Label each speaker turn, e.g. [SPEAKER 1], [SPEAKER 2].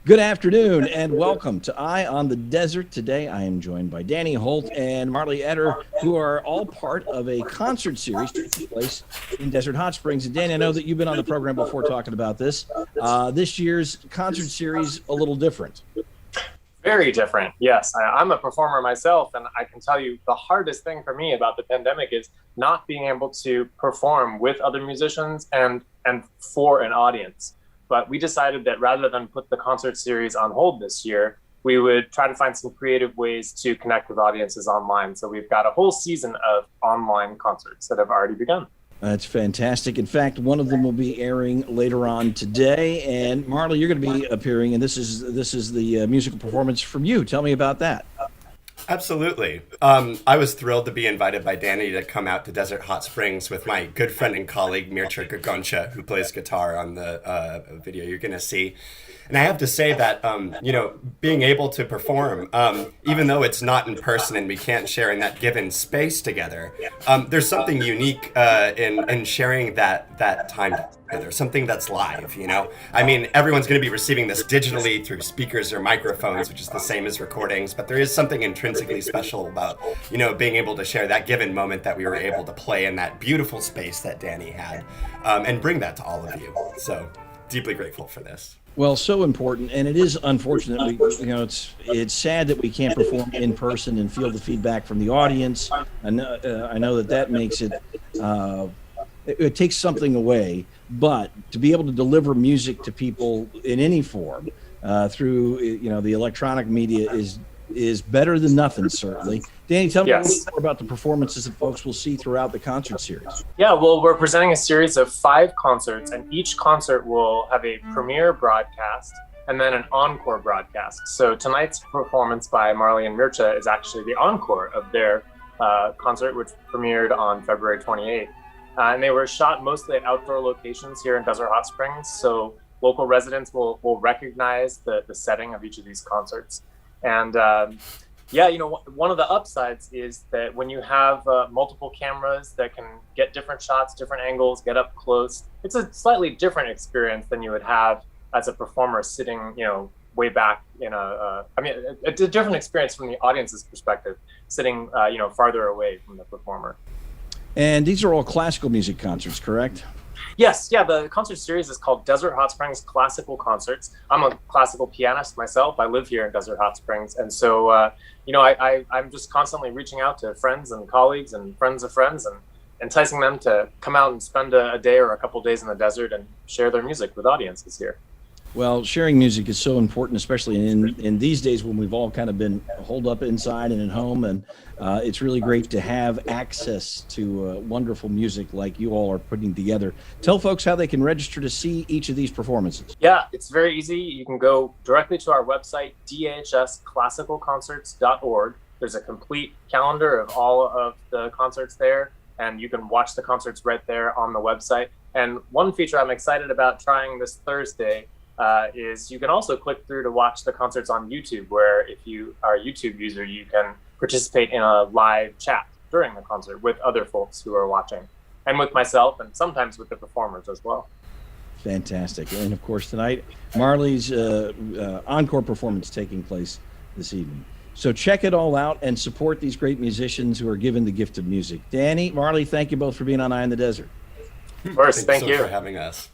[SPEAKER 1] Good afternoon and welcome to Eye on the Desert. Today I am joined by Danny Holt and Marley Eder, who are all part of a concert series taking place in Desert Hot Springs. And Danny, I know that you've been on the program before talking about this. This year's concert series a little different.
[SPEAKER 2] Very different. Yes, I'm a performer myself, and I can tell you the hardest thing for me about the pandemic is not being able to perform with other musicians and for an audience. But we decided that rather than put the concert series on hold this year, we would try to find some creative ways to connect with audiences online. So we've got a whole season of online concerts that have already begun.
[SPEAKER 1] That's fantastic. In fact, one of them will be airing later on today. And Marley, you're going to be appearing, and this is the musical performance from you. Tell me about that.
[SPEAKER 3] Absolutely. I was thrilled to be invited by Danny to come out to Desert Hot Springs with my good friend and colleague Mircea Gagoncha, who plays guitar on the video you're going to see. And I have to say that, being able to perform, even though it's not in person and we can't share in that given space together, there's something unique in sharing that time together, something that's live, I mean, everyone's going to be receiving this digitally through speakers or microphones, which is the same as recordings, but there is something intrinsically special about, being able to share that given moment that we were able to play in that beautiful space that Danny had, and bring that to all of you. So deeply grateful for this.
[SPEAKER 1] Well, so important, and it is unfortunate. It's sad that we can't perform in person and feel the feedback from the audience. I know that makes it. It takes something away, but to be able to deliver music to people in any form through the electronic media is better than nothing, certainly. Danny, tell me a little more about the performances that folks will see throughout the concert series.
[SPEAKER 2] Yeah, well, we're presenting a series of 5 concerts, and each concert will have a premiere broadcast and then an encore broadcast. So tonight's performance by Marley and Mircea is actually the encore of their concert, which premiered on February 28th. And they were shot mostly at outdoor locations here in Desert Hot Springs, so local residents will recognize the setting of each of these concerts. And one of the upsides is that when you have multiple cameras that can get different shots, different angles, get up close, it's a slightly different experience than you would have as a performer sitting, way back in it's a different experience from the audience's perspective, sitting, farther away from the performer.
[SPEAKER 1] And these are all classical music concerts, correct?
[SPEAKER 2] Yes, yeah, the concert series is called Desert Hot Springs Classical Concerts. I'm a classical pianist myself. I live here in Desert Hot Springs. And so, I'm just constantly reaching out to friends and colleagues and friends of friends and enticing them to come out and spend a day or a couple days in the desert and share their music with audiences here.
[SPEAKER 1] Well, sharing music is so important, especially in these days when we've all kind of been holed up inside and at home. And it's really great to have access to wonderful music like you all are putting together. Tell folks how they can register to see each of these performances.
[SPEAKER 2] Yeah, it's very easy. You can go directly to our website, dhsclassicalconcerts.org. There's a complete calendar of all of the concerts there, and you can watch the concerts right there on the website. And one feature I'm excited about trying this Thursday is you can also click through to watch the concerts on YouTube, where if you are a YouTube user, you can participate in a live chat during the concert with other folks who are watching, and with myself, and sometimes with the performers as well.
[SPEAKER 1] Fantastic. And of course, tonight, Marley's encore performance taking place this evening. So check it all out and support these great musicians who are given the gift of music. Danny, Marley, thank you both for being on Eye in the Desert.
[SPEAKER 2] Of course, thank you
[SPEAKER 3] for having us.